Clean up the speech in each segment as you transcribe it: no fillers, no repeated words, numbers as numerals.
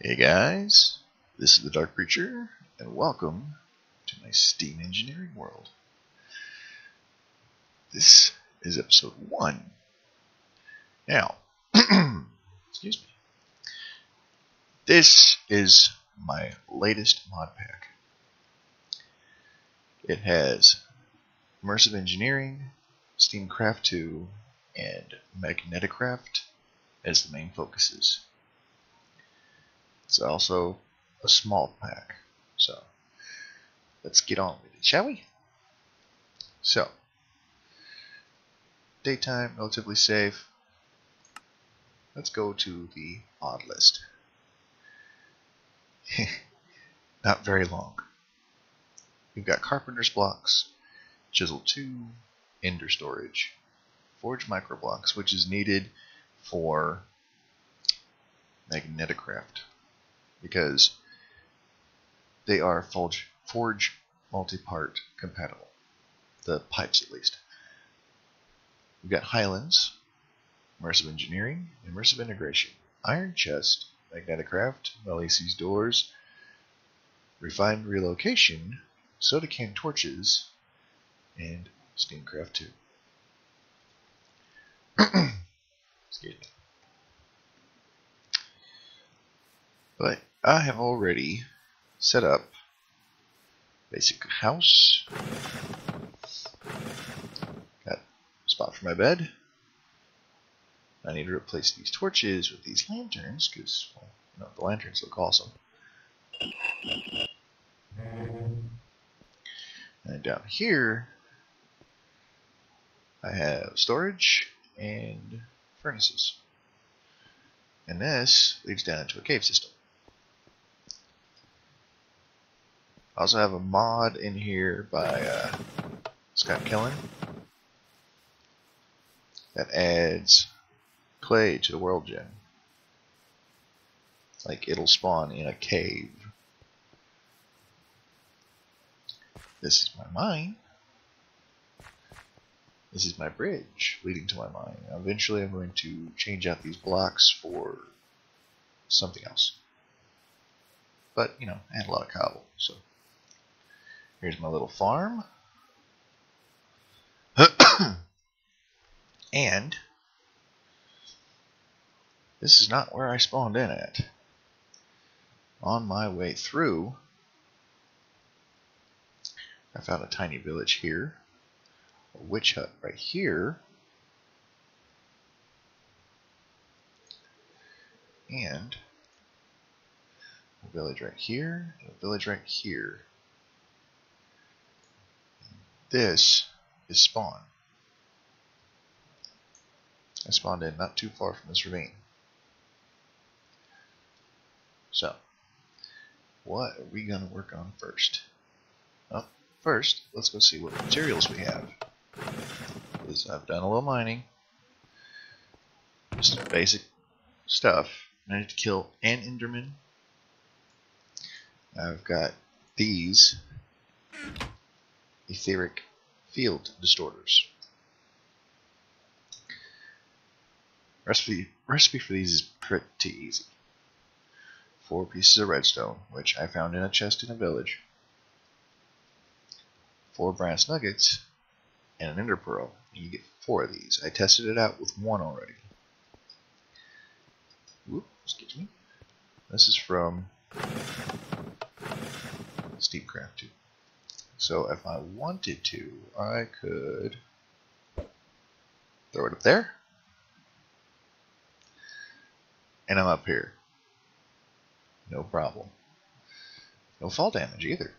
Hey guys, this is the Dark Preacher, and welcome to my Steam Engineering world. This is episode 1. Now, excuse me. This is my latest mod pack. It has Immersive Engineering, Steamcraft 2, and Magneticraft as the main focuses. It's also a small pack, so let's get on with it, shall we? So, daytime, relatively safe. Let's go to the odd list. Not very long. We've got carpenter's blocks, chisel 2, ender storage, forge micro blocks, which is needed for Magneticraft because they are forge multi-part compatible. The pipes, at least. We've got Highlands, Immersive Engineering, Immersive Integration, Iron Chest, Magneticraft, Malisi's Doors, Refined Relocation, Soda Can Torches, and Steamcraft 2. Excuse me. But I have already set up basic house. Got a spot for my bed. I need to replace these torches with these lanterns because, well, you know, the lanterns look awesome. And down here, I have storage and furnaces. And this leads down into a cave system. I also have a mod in here by Scott Kellen that adds clay to the world gem. Like it'll spawn in a cave. This is my mine. This is my bridge leading to my mine. Now, eventually I'm going to change out these blocks for something else. But, you know, I had a lot of cobble, so here's my little farm. And this is not where I spawned in at. On my way through, I found a tiny village here, a witch hut right here, and a village right here, and a village right here. This is spawn. I spawned in not too far from this ravine. So, what are we going to work on first? Well, first, let's go see what materials we have. Because I've done a little mining. Just basic stuff. I need to kill an Enderman. I've got these etheric field distorters. Recipe for these is pretty easy. 4 pieces of redstone, which I found in a chest in a village. 4 brass nuggets, and an ender pearl. You get 4 of these. I tested it out with 1 already. Whoop, excuse me. This is from Steamcraft 2. So if I wanted to, I could throw it up there. And I'm up here. No problem. No fall damage either.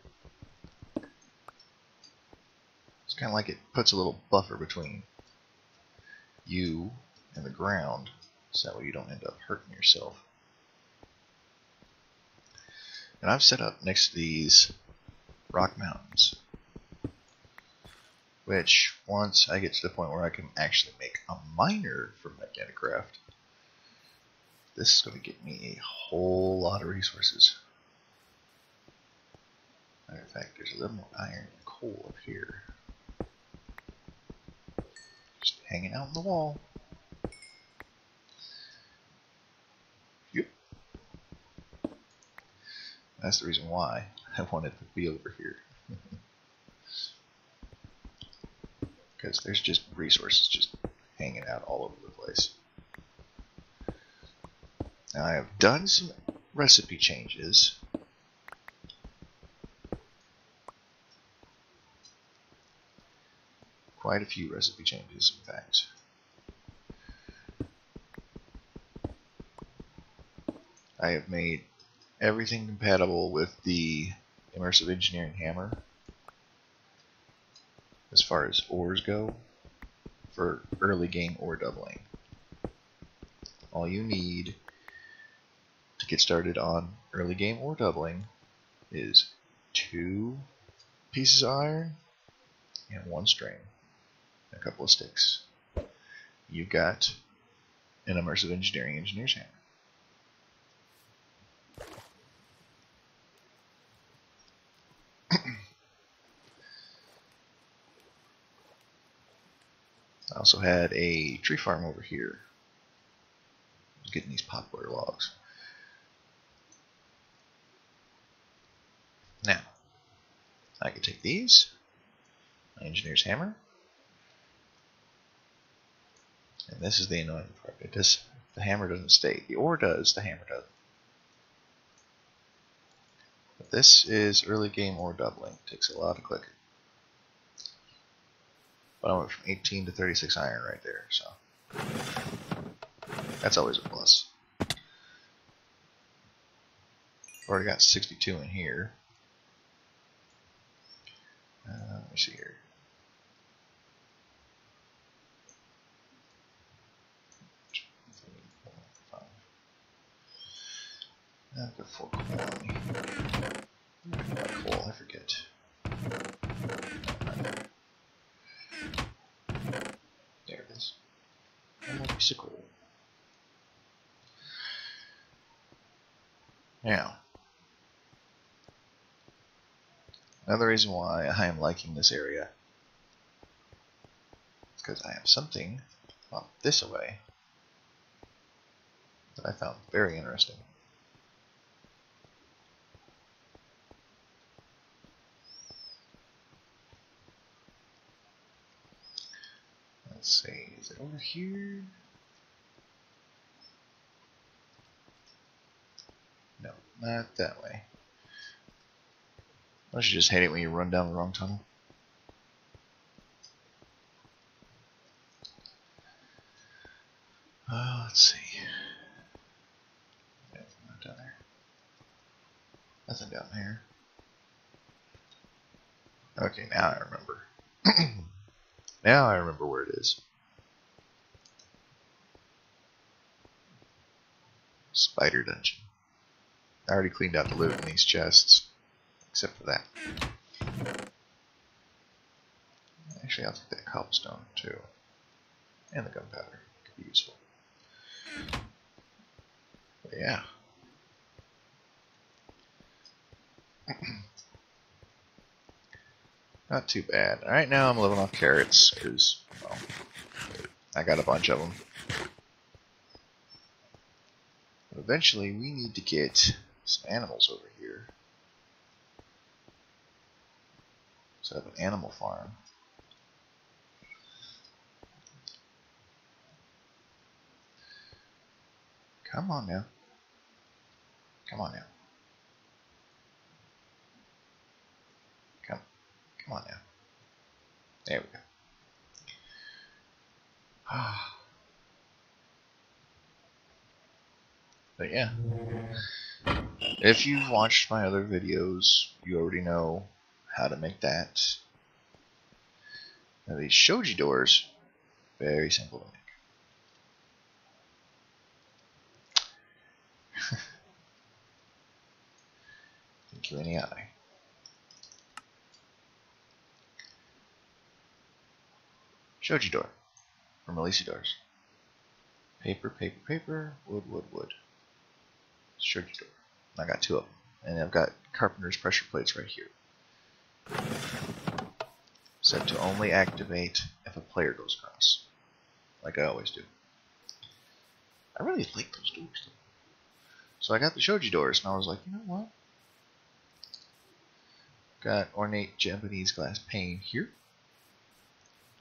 It's kind of like it puts a little buffer between you and the ground, so that way you don't end up hurting yourself. And I've set up next to these rock mountains, which once I get to the point where I can actually make a miner for Magneticraft, this is going to get me a whole lot of resources. Matter of fact, there's a little more iron and coal up here. Just hanging out on the wall. Yep. That's the reason why I wanted to be over here. Because there's just resources just hanging out all over the place. Now I have done some recipe changes. Quite a few recipe changes, in fact. I have made everything compatible with the Immersive Engineering hammer as far as ores go for early game ore doubling. All you need to get started on early game ore doubling is 2 pieces of iron and 1 string, and a couple of sticks. You've got an Immersive Engineering engineer's hammer. I also had a tree farm over here. Getting these poplar logs. Now, I can take these, my engineer's hammer, and this is the annoying part. The hammer doesn't stay. The ore does, the hammer doesn't. But this is early game ore doubling. It takes a lot of clicking. But I went from 18 to 36 iron right there, so that's always a plus. Already got 62 in here. Let me see here. I've got 4 coal. Coal, I forget. There it is. One more piece of coal. Now, another reason why I am liking this area is because I have something off this away that I found very interesting. Let's see, is it over here? No, not that way. Don't you just hate it when you run down the wrong tunnel? Let's see. Yeah, not down there. Nothing down here. Okay, now I remember. Now I remember where it is. Spider dungeon. I already cleaned out the loot in these chests, except for that. Actually, I'll take that cobblestone too, and the gunpowder could be useful. But yeah. Not too bad. Right now I'm living off carrots because, well, I got a bunch of them. But eventually we need to get some animals over here. So I have an animal farm. Come on now. Come on now. Come on now. There we go. But yeah. If you've watched my other videos, you already know how to make that. Now these shoji doors, very simple to make. Thank you, any eye. Shoji door from Elise doors. Paper, paper, paper, wood, wood, wood. Shoji door. I got 2 of them, and I've got carpenter's pressure plates right here. Set to only activate if a player goes across, like I always do. I really like those doors though. So I got the shoji doors, and I was like, you know what? Got ornate Japanese glass pane here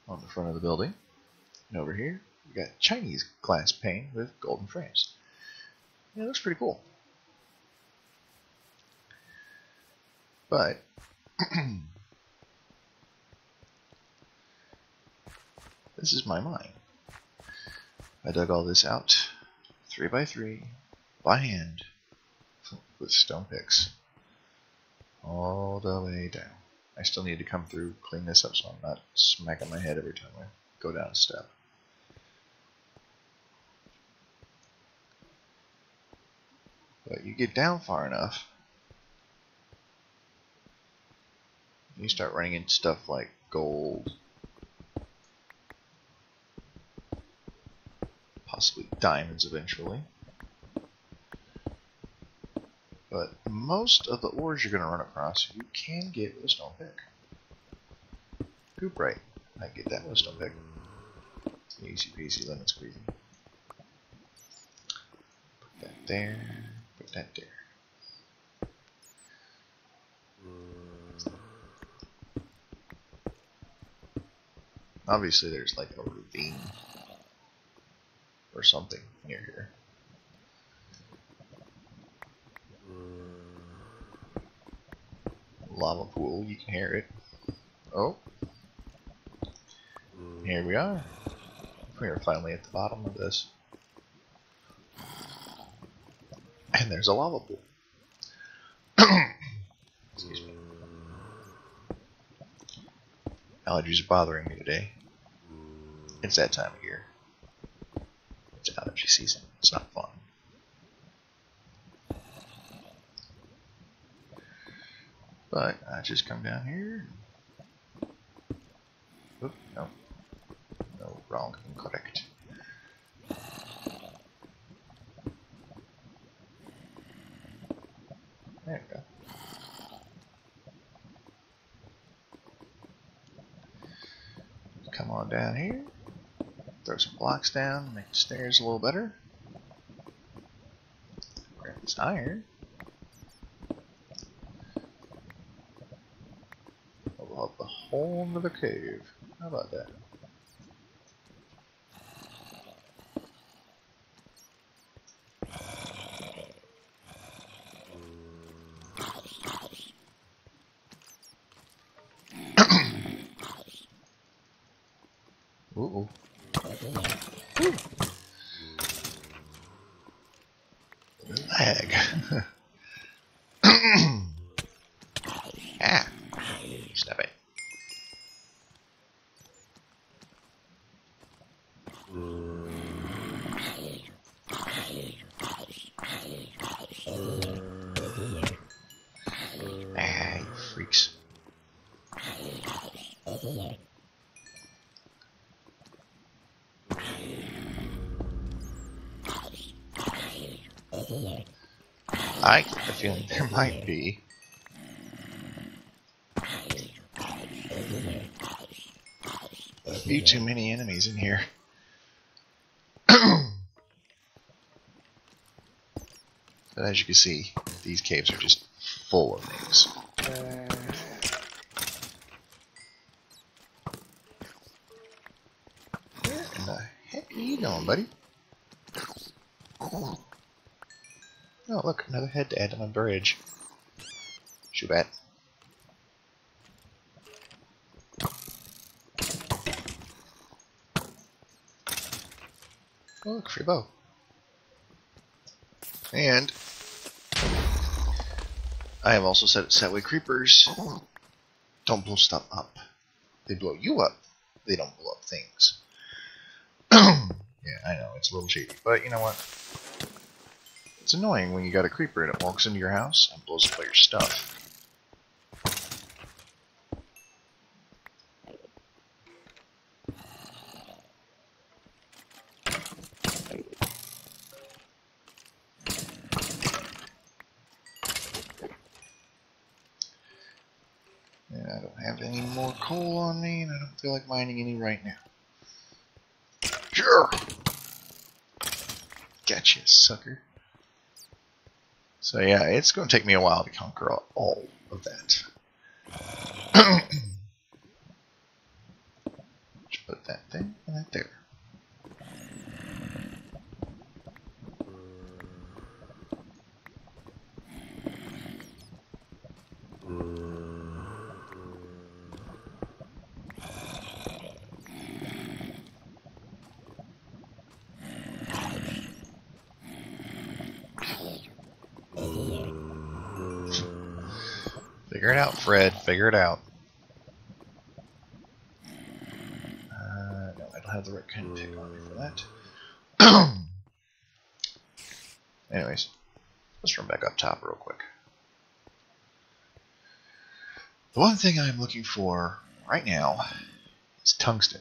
on the front of the building. And over here, we got Chinese glass pane with golden frames. Yeah, it looks pretty cool. But this is my mine. I dug all this out 3x3 by hand with stone picks all the way down. I still need to come through, clean this up so I'm not smacking my head every time I go down a step. But you get down far enough, you start running into stuff like gold, possibly diamonds eventually. But most of the ores you're going to run across, you can get with a stone pick. Cooperite, I get that with a stone pick. Easy peasy lemon squeezy. Put that there, put that there. Obviously there's like a ravine or something near here. Lava pool, you can hear it. Oh, here we are. We are finally at the bottom of this. And there's a lava pool. Excuse me. Allergies are bothering me today. It's that time of year. It's allergy season. It's not fun. But I just come down here. Oop, no. No, wrong, incorrect. There we go. Come on down here. Throw some blocks down, make the stairs a little better. Grab this iron. We'll have a whole nother cave. How about that? Ooh. Lag. Ah. Stop it. Ah, you freaks. I get the feeling there might be a few too many enemies in here. But as you can see, these caves are just full of things. Where in the heck are you going, buddy? Oh, look, another head to add to my bridge. Shubat. Oh, look, free bow. And I have also set it that way creepers don't blow stuff up. They blow you up. They don't blow up things. Yeah, I know, it's a little shady, but you know what? It's annoying when you got a creeper and it walks into your house and blows up all your stuff. And I don't have any more coal on me, and I don't feel like mining any right now. Sure! Gotcha, sucker. So yeah, it's going to take me a while to conquer all of that. Just put that there and that there. Figure it out, Fred. Figure it out. No, I don't have the right kind of pick on me for that. Anyways, let's run back up top real quick. The one thing I'm looking for right now is tungsten.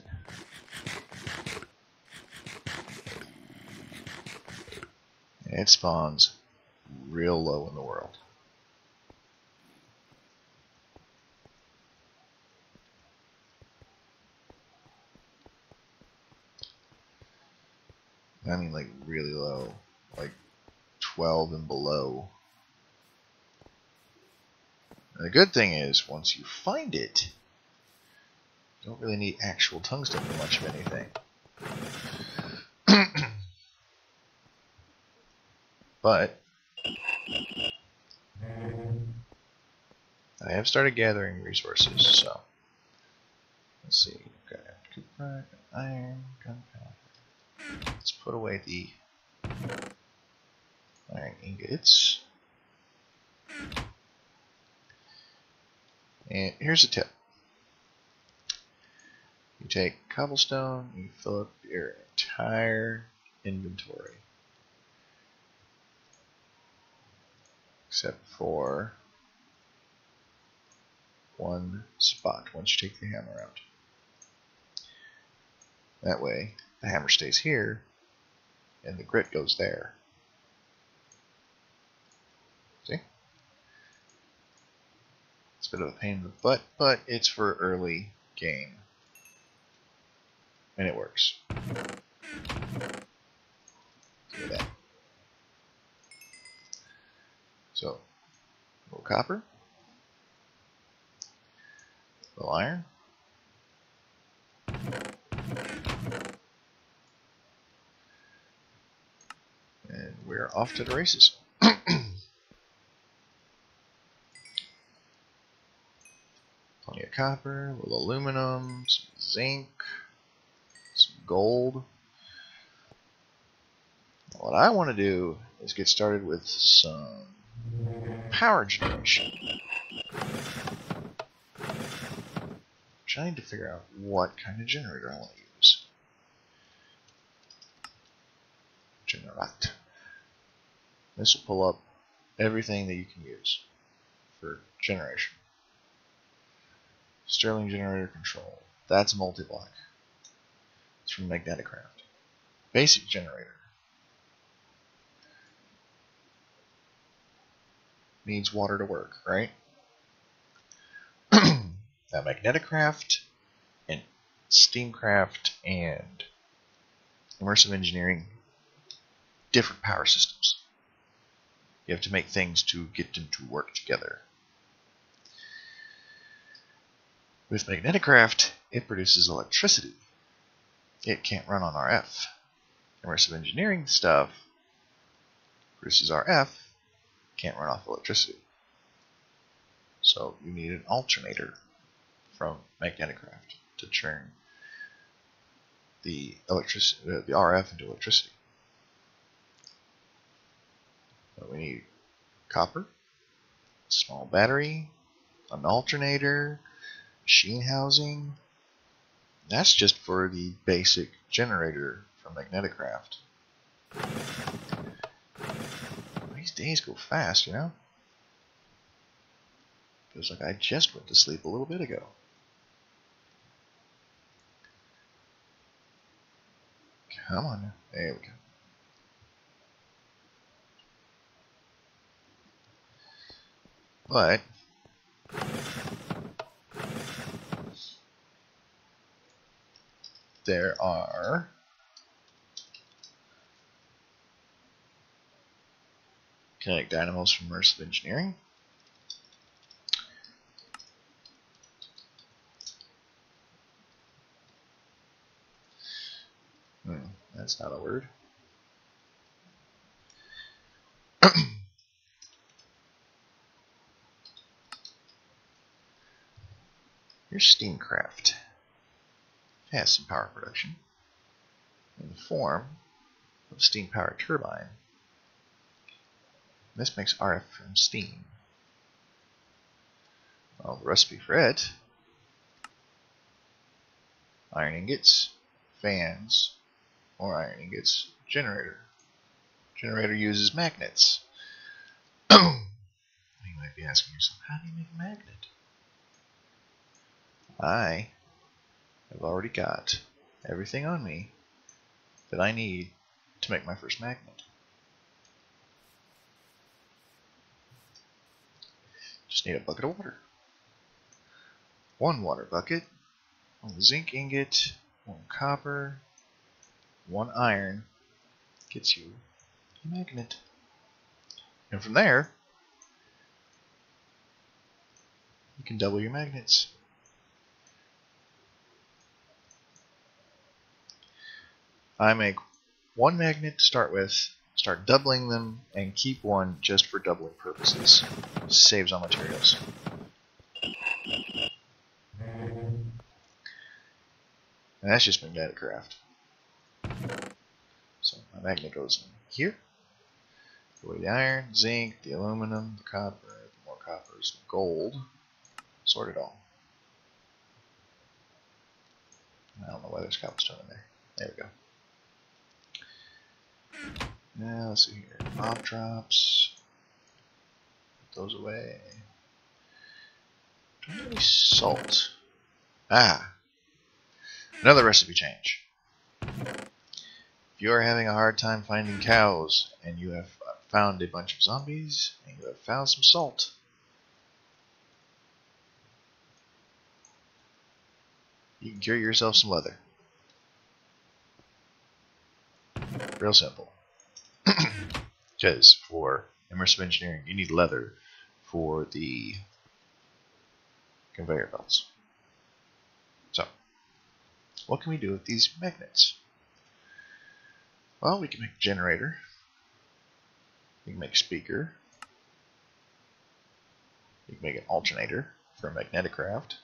And it spawns real low in the world. I mean like really low, like 12 and below. And the good thing is, once you find it, you don't really need actual tungsten for much of anything. But I have started gathering resources, so let's see. Got cooperite, iron, gunpowder. Let's put away the iron ingots. And here's a tip. You take cobblestone, you fill up your entire inventory. Except for one spot once you take the hammer out. That way, the hammer stays here, and the grit goes there. See? It's a bit of a pain in the butt, but it's for early game. And it works. Look at that. So, a little copper. A little iron. And we're off to the races. Plenty of copper, a little aluminum, some zinc, some gold. What I want to do is get started with some power generation. I'm trying to figure out what kind of generator I want to use. Generate. This will pull up everything that you can use for generation. Stirling generator control. That's multi-block. It's from Magneticraft. Basic generator. Needs water to work, right? Now Magneticraft and Steamcraft and Immersive Engineering, different power systems. You have to make things to get them to work together. With Magneticraft, it produces electricity. It can't run on RF. Immersive Engineering stuff produces RF, can't run off electricity. So you need an alternator from Magneticraft to turn the RF into electricity. So we need copper, small battery, an alternator, machine housing. That's just for the basic generator from Magneticraft. These days go fast, you know? Feels like I just went to sleep a little bit ago. Come on now. There we go. But there are kinetic dynamos from Immersive Engineering. That's not a word. Here's Steamcraft. It has some power production in the form of a steam powered turbine. This makes RF from steam. Well, the recipe for it: iron ingots, fans, or iron ingots, generator. Generator uses magnets. You might be asking yourself, how do you make a magnet? I have already got everything on me that I need to make my first magnet. Just need a bucket of water. One water bucket, one zinc ingot, one copper, one iron gets you a magnet. And from there, you can double your magnets. I make one magnet to start with, start doubling them, and keep one just for doubling purposes. Saves on materials. And that's just Magneticraft. So my magnet goes in here. Go to the iron, zinc, the aluminum, the copper, the more coppers, the gold. Sort it all. I don't know why there's cobblestone in there. There we go. Now let's see here. Mob drops. Put those away. Don't have any salt. Ah! Another recipe change. If you are having a hard time finding cows, and you have found a bunch of zombies, and you have found some salt, you can cure yourself some leather. Real simple. Because for immersive engineering, you need leather for the conveyor belts. So, what can we do with these magnets? Well, we can make a generator. We can make a speaker. We can make an alternator for Magneticraft.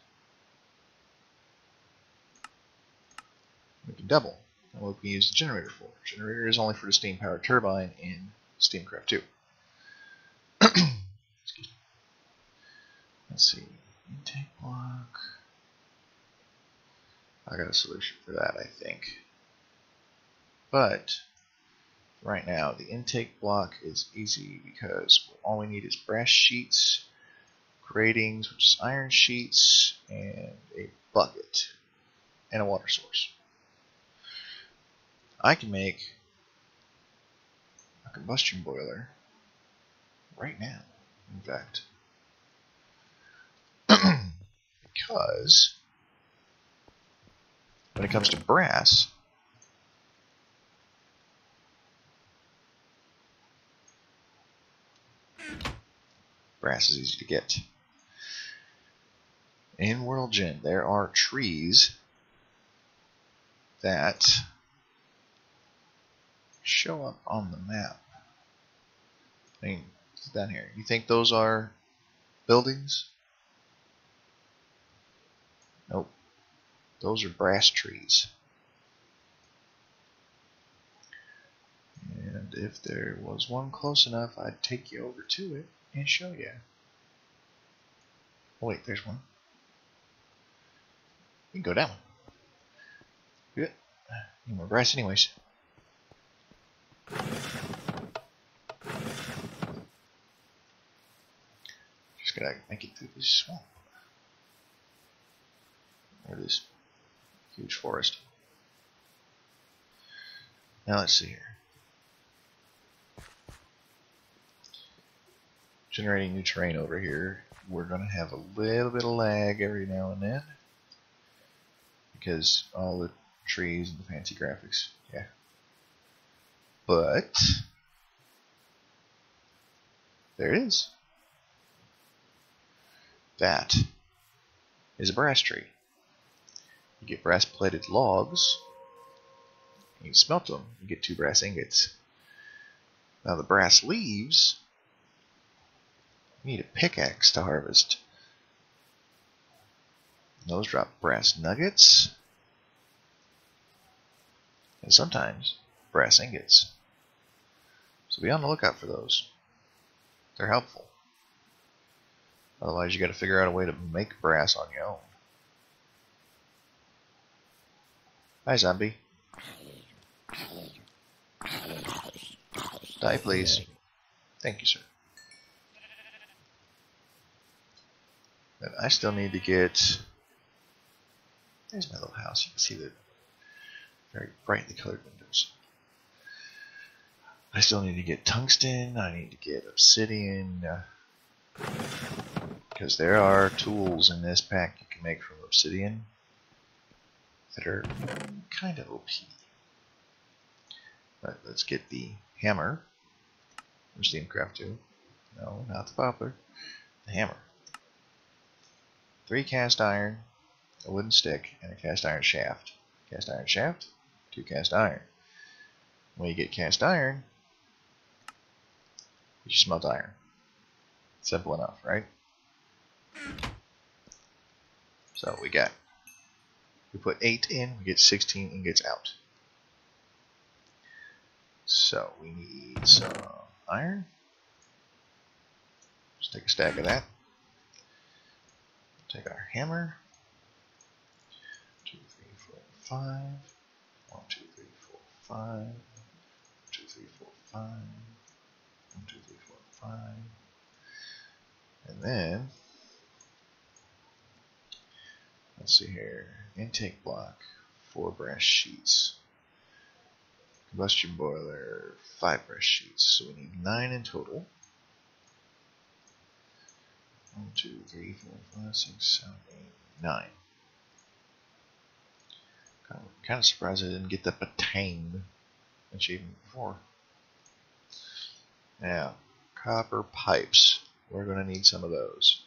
We can double. And what we can use the generator for. Generator is only for the steam powered turbine in Steamcraft 2. Excuse me. Let's see. Intake block. I got a solution for that, I think. But right now, the intake block is easy because all we need is brass sheets, gratings, which is iron sheets, and a bucket, and a water source. I can make a combustion boiler right now, in fact. Because when it comes to brass, brass is easy to get. In World Gen, there are trees that show up on the map. I mean, down here. You think those are buildings? Nope. Those are brass trees. And if there was one close enough, I'd take you over to it and show you. Oh wait, there's one. You can go down. Good. Need more brass anyways. Just gotta make it through this swamp. Or this huge forest. Now let's see here. Generating new terrain over here. We're going to have a little bit of lag every now and then. Because all the trees and the fancy graphics. Yeah. But there it is. That is a brass tree. You get brass plated logs, You smelt them, you get 2 brass ingots. Now the brass leaves, you need a pickaxe to harvest. Those drop brass nuggets, and sometimes brass ingots. So be on the lookout for those. They're helpful. Otherwise you got to figure out a way to make brass on your own. Hi, zombie. Die, please. Thank you, sir. And I still need to get... There's my little house. You can see the very brightly colored windows. I still need to get tungsten. I need to get obsidian. Because there are tools in this pack you can make from obsidian that are kind of OP. But let's get the hammer from Steamcraft 2. No, not the poplar. The hammer. 3 cast iron, a wooden stick, and a cast iron shaft. Cast iron shaft, 2 cast iron. When you get cast iron, you smelt iron. Simple enough, right? So we put 8 in, we get 16 ingots out. So we need some iron. Just take a stack of that. Take our hammer. 2, 3, 4, 5. 1, 2, 3, 4, 5. 1, 2, 3, 4, 5. 1, 2, 3, 4, 5. And then, let's see here. Intake block, 4 brass sheets. Combustion boiler, 5 brass sheets. So we need 9 in total. 1, 2, 3, 4, 5, 6, 7, 8, 9. Kind of surprised I didn't get the Batang achievement before. Now, copper pipes. We're going to need some of those.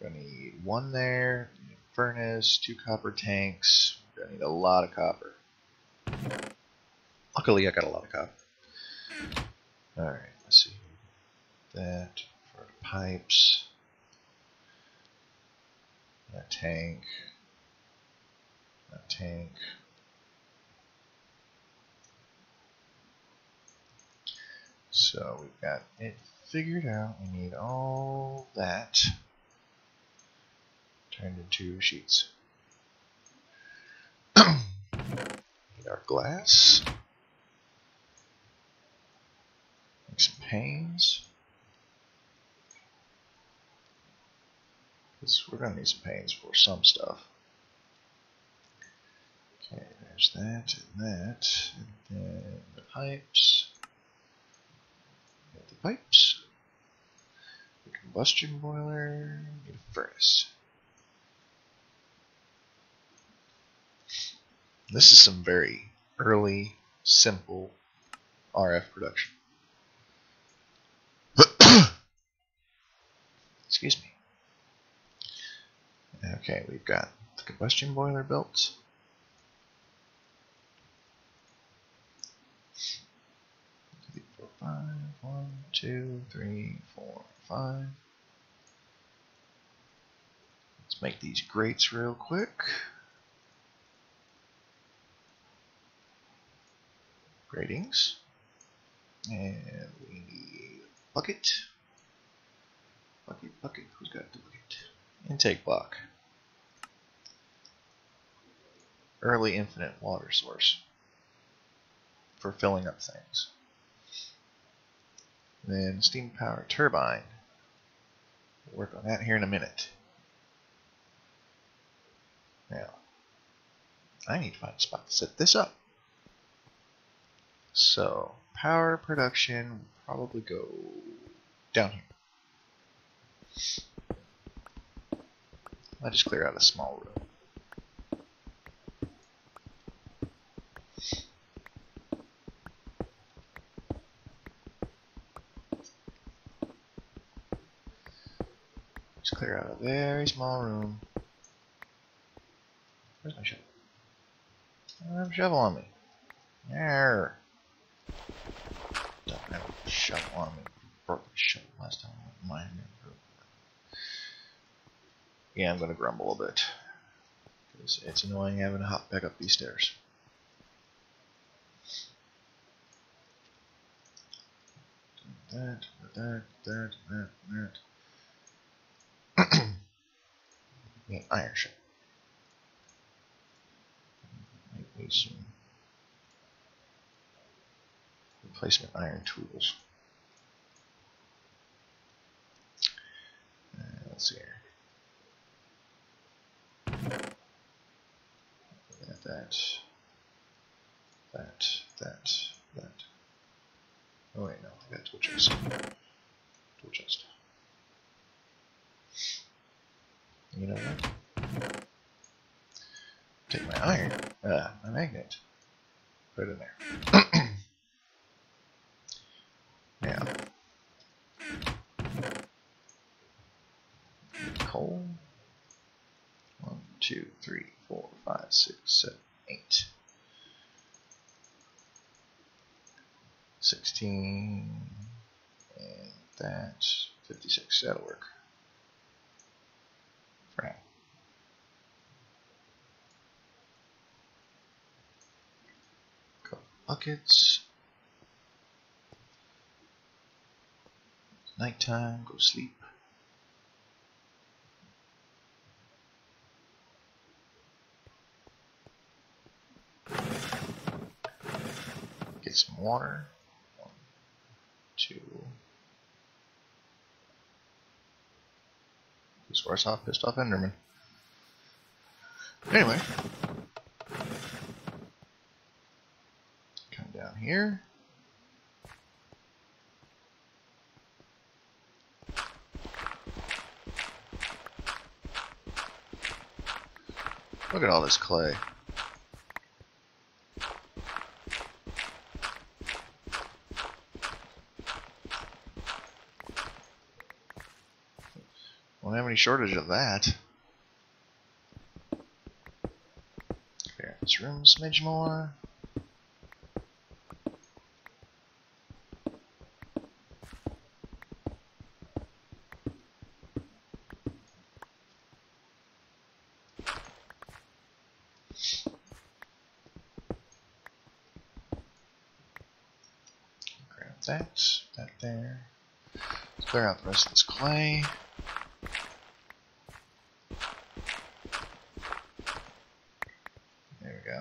We're going to need 1 there, a furnace, 2 copper tanks. We're going to need a lot of copper. Luckily, I got a lot of copper. Alright, let's see. That for the pipes. That tank. That tank. So we've got it figured out. We need all that turned into sheets. Need our glass. Make some panes. Because we're going to need some panes for some stuff. Okay, there's that and that. And then the pipes. Get the pipes. The combustion boiler. Need a furnace. This is some very early, simple RF production. Excuse me. Okay, we've got the combustion boiler built. Three, 4, 5. 1, 2, 3, 4, 5. Let's make these grates real quick. Gratings. And we need a bucket. Bucket. Who's got the bucket? Intake block. Early infinite water source for filling up things. Then steam power turbine. We'll work on that here in a minute. Now, I need to find a spot to set this up. So, power production will probably go down here. I'll just clear out a small room. Just clear out a very small room. Where's my shovel? don't have a shovel on me. There. Don't have a shovel on me. Broke the shovel last time. Mine never. Yeah, I'm gonna grumble a bit. Because it's annoying having to hop back up these stairs. That. Yeah, iron shot. Maybe some replacement iron tools. Let's see here. That. Oh wait, no, I got tool chest. Tool chest. You know what? Take my iron, my magnet, put it in there. Now, coal. 1, 2, 3, 4, 5, 6, 7, 8. 16, and that 56. That'll work. For now. Couple buckets. Nighttime. Go sleep. Get some water. 1, 2. This works off pissed off Enderman. Anyway, come down here. Look at all this clay. Won't have any shortage of that. Clear this room a smidge more. Grab that there. Let's clear out the rest of this clay. There we go.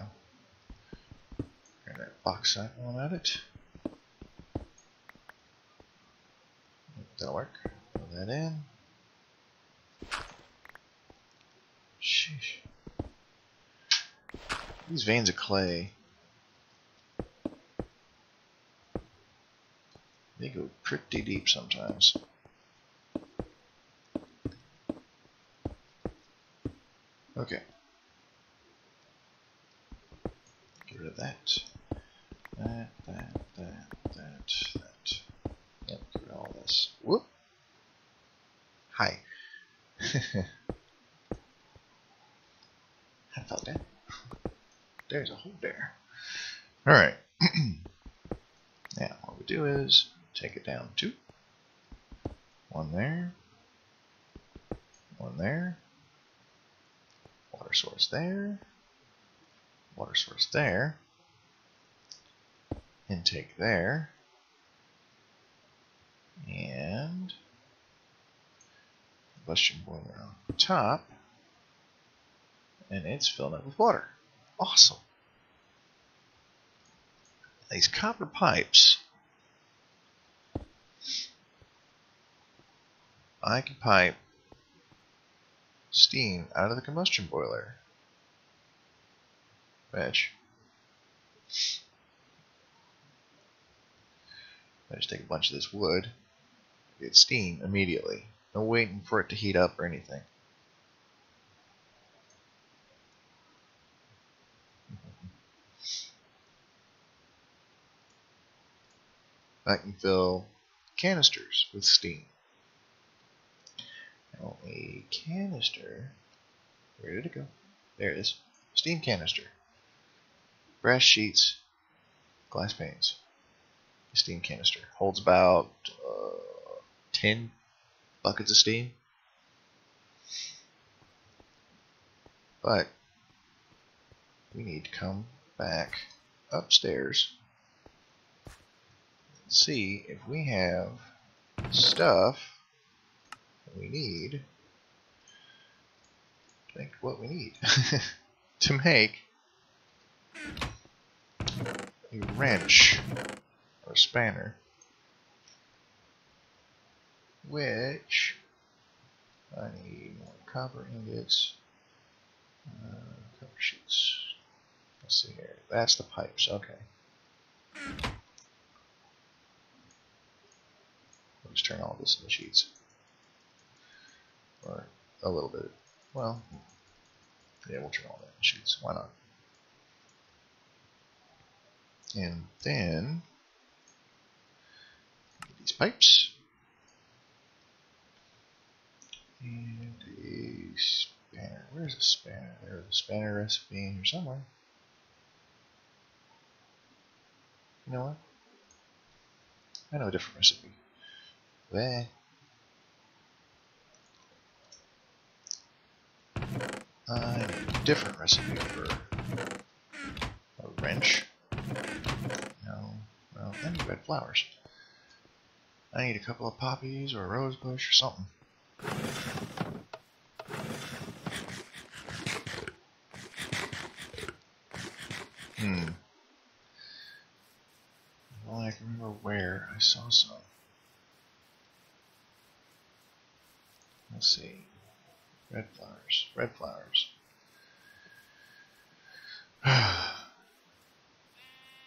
Grab that bauxite one at it. That'll work. Put that in. Sheesh. These veins of clay, they go pretty deep sometimes. Okay. Get rid of that. That. Yep, get rid of all this. Whoop! Hi. I fell down. There's a hole there. Alright. Now, what we do is take it down 2. 1 there. 1 there. Water source there. Water source there. Intake there. And combustion boiler on top. And it's filled up with water. Awesome. These copper pipes, I can pipe steam out of the combustion boiler. Which I just take a bunch of this wood, get steam immediately. No waiting for it to heat up or anything. I can fill canisters with steam. Now a canister, where did it go? There it is. Steam canister. brass sheets, glass panes. Steam canister holds about 10 buckets of steam. But we need to come back upstairs and see if we have stuff that we need. Think what we need to make a wrench or spanner, which I need more copper ingots, copper sheets. Let's see here. That's the pipes. Okay. Let's turn all this into sheets, or a little bit. Well, yeah, we'll turn all that into sheets. Why not? And then these pipes and a spanner. Where's the spanner? There's a spanner recipe in here somewhere. You know what? I know a different recipe. There. I need a different recipe for a wrench. No, well, I need red flowers. I need a couple of poppies or a rose bush or something. Well, I can remember where I saw some. Let's see. Red flowers. Red flowers.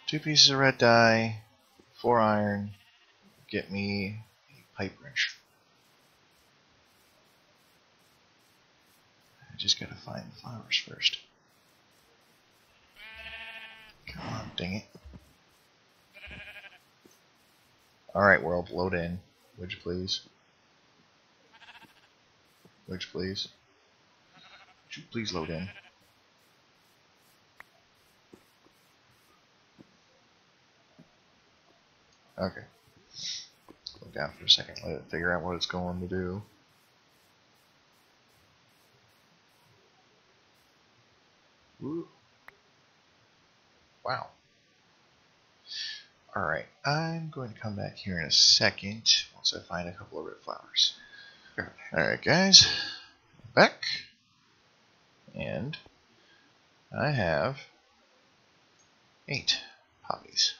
2 pieces of red dye, 4 iron. Get me a pipe wrench. I just gotta find the flowers first. Come on, dang it. Alright, world, load in. Would you please? Would you please? Would you please load in? Okay. Slow down for a second, let it figure out what it's going to do. Ooh. Wow. Alright, I'm going to come back here in a second once I find a couple of red flowers. Alright guys, back. And I have 8 poppies.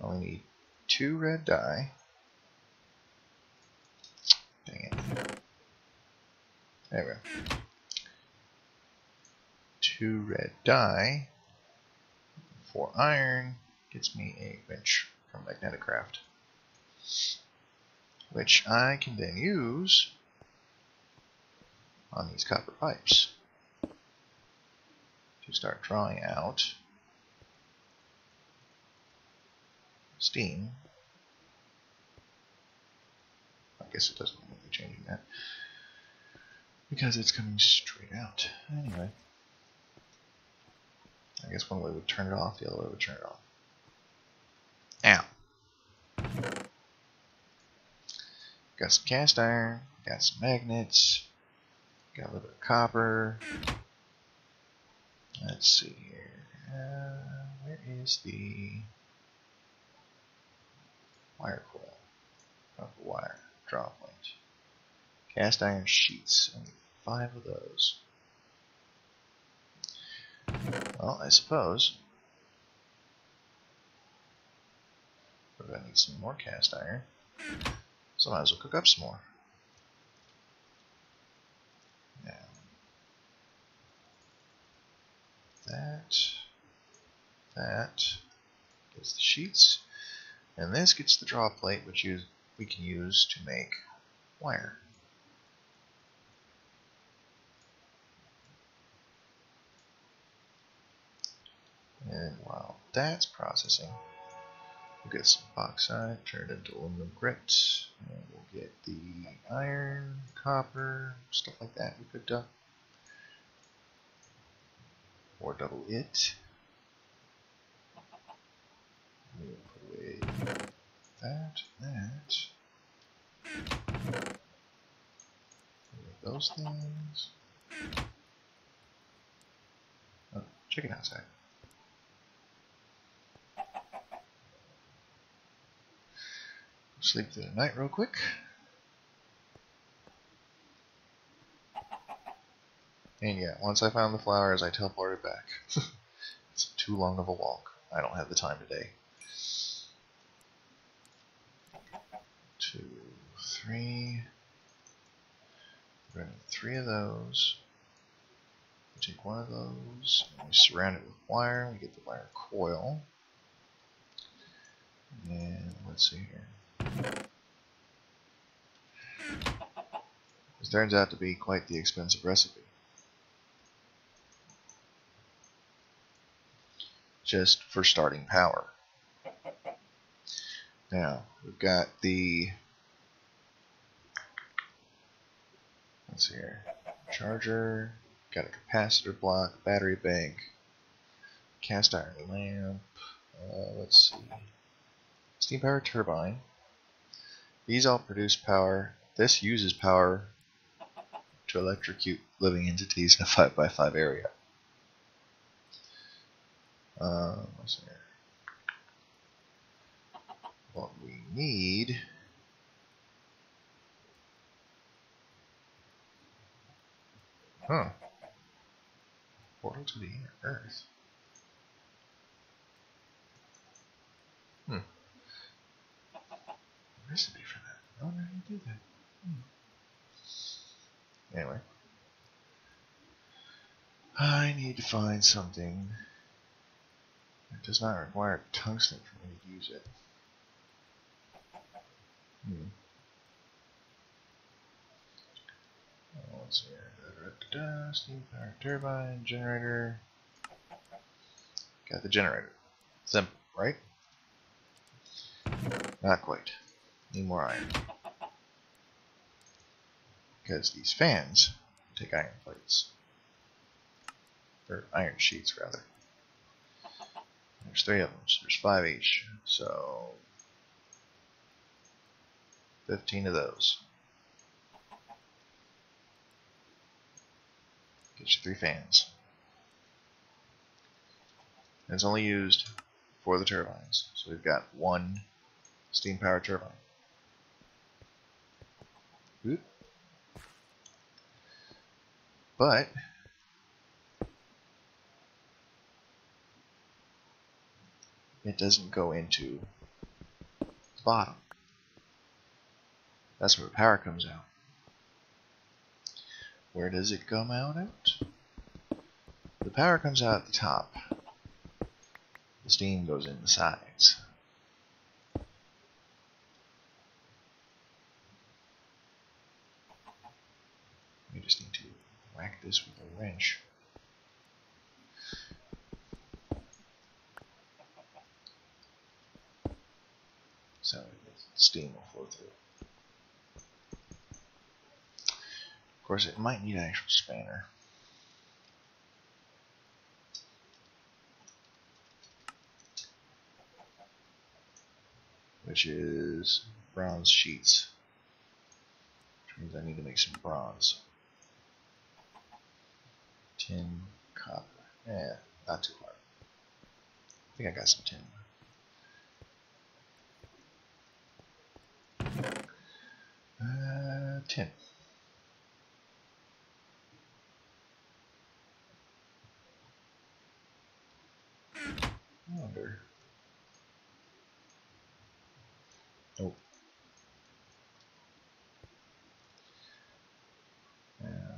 I only need 2 red dye. Dang it. There we go. 2 red dye. 4 iron gets me a wrench from Magneticraft, which I can then use on these copper pipes to start drawing out steam. I guess it doesn't need to be changing that because it's coming straight out. Anyway, I guess one way would turn it off, the other way would turn it off. Ow. Got some cast iron, got some magnets, got a little bit of copper. Let's see here. Where is the wire coil? Copper wire, draw point. Cast iron sheets. I need 5 of those. Well, I suppose we're going to need some more cast iron, so I might as well cook up some more. Now, that gets the sheets, and this gets the draw plate, which we can use to make wire. And while that's processing, we'll get some bauxite, turn it into aluminum grit, and we'll get the iron, copper, stuff like that we could or double it. We'll put away that. Those things. Oh, chicken outside. Sleep through the night real quick. And yeah, once I found the flowers, I teleported back. It's too long of a walk. I don't have the time today. 2, 3. We're going to need 3 of those. We take 1 of those, and we surround it with wire. We get the wire coil. And let's see here. This turns out to be quite the expensive recipe. Just for starting power. Now, we've got the, let's see here, charger, got a capacitor block, battery bank, cast iron lamp, let's see, steam power turbine. These all produce power. This uses power to electrocute living entities in a 5x5 area. Let's see here. What we need portal to the inner earth. Recipe for that. I wonder how you do that. Anyway. I need to find something that does not require tungsten for me to use it. Let's see here. Steam power turbine, generator. Got the generator. Simple, right? Not quite. Need more iron. Because these fans take iron plates. Or iron sheets, rather. There's 3 of them, so there's 5 each. So 15 of those. Get you 3 fans. And it's only used for the turbines. So we've got 1 steam power turbine. Oop. But it doesn't go into the bottom. That's where the power comes out. Where does it come out at? The power comes out at the top. The steam goes in the sides. We just need to whack this with a wrench. So the steam will flow through. Of course, it might need an actual spanner. Which is bronze sheets. Which means I need to make some bronze. Tin, copper. Yeah, not too hard. I think I got some tin. Tin. I wonder. Oh.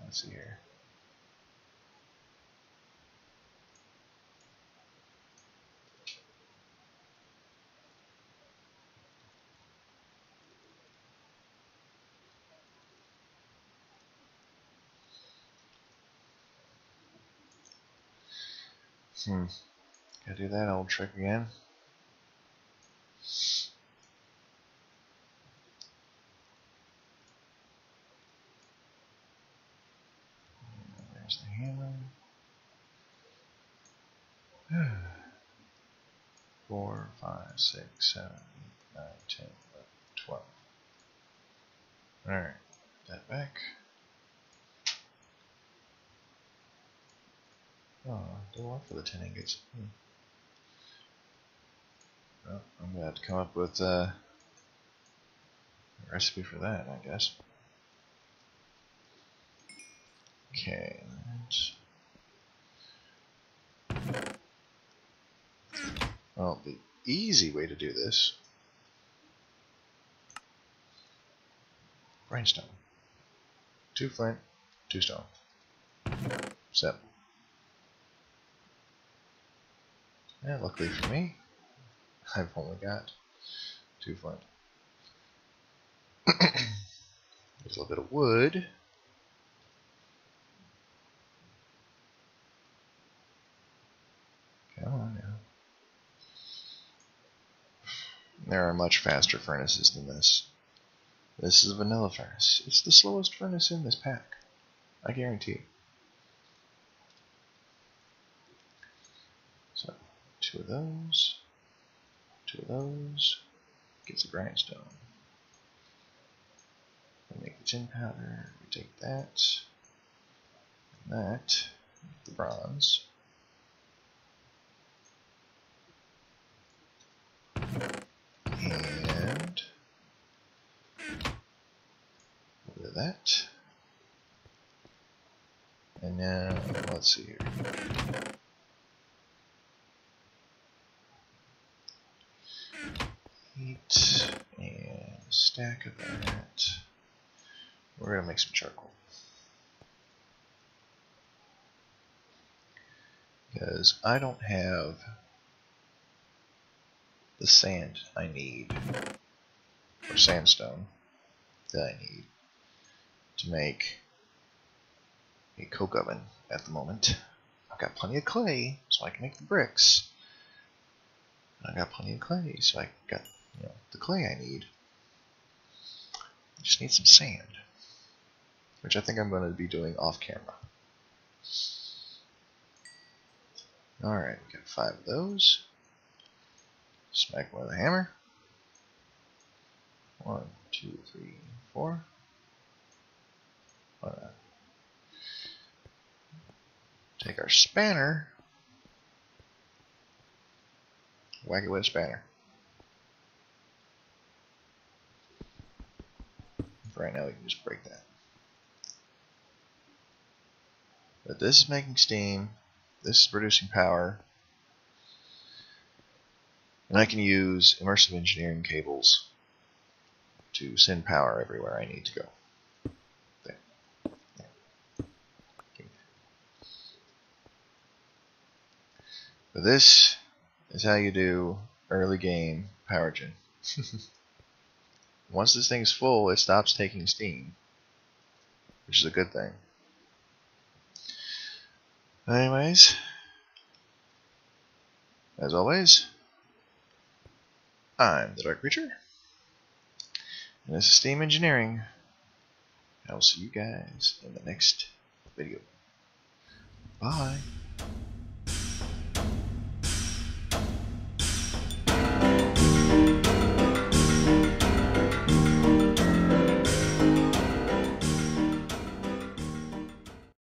Let's see here. Gotta do that old trick again. There's the hammer. 4, 5, 6, 7, 8, 9, 10, 11, 12. Alright, put that back. Oh, don't want for the 10 ingots. Well, I'm gonna have to come up with a recipe for that, I guess. Okay. Well, the easy way to do this. Grindstone. 2 flint, 2 stone. 7. And luckily for me, I've only got 2 flint. There's a little bit of wood. Come on now. There are much faster furnaces than this. This is a vanilla furnace. It's the slowest furnace in this pack. I guarantee. So, 2 of those. 2 of those. Gets a grindstone. We make the tin powder. We take that. And that. The bronze. And a bit of that. And now, let's see here. Heat and a stack of that. We're gonna make some charcoal. Because I don't have the sand I need, or sandstone that I need to make a coke oven at the moment. I've got plenty of clay, so I can make the bricks. I've got plenty of clay, so I got the clay I need. I just need some sand, which I think I'm going to be doing off camera. Alright, we got 5 of those. Smack one with a hammer. 1, 2, 3, 4. Take our spanner. Whack it with a spanner. For right now, we can just break that. But this is making steam. This is producing power. And I can use Immersive Engineering cables to send power everywhere I need to go. There. There. Okay. But this is how you do early game power gen. Once this thing's full, it stops taking steam, which is a good thing. Anyways, as always, I'm the Dark Creature, and this is Steam Engineering. I will see you guys in the next video. Bye.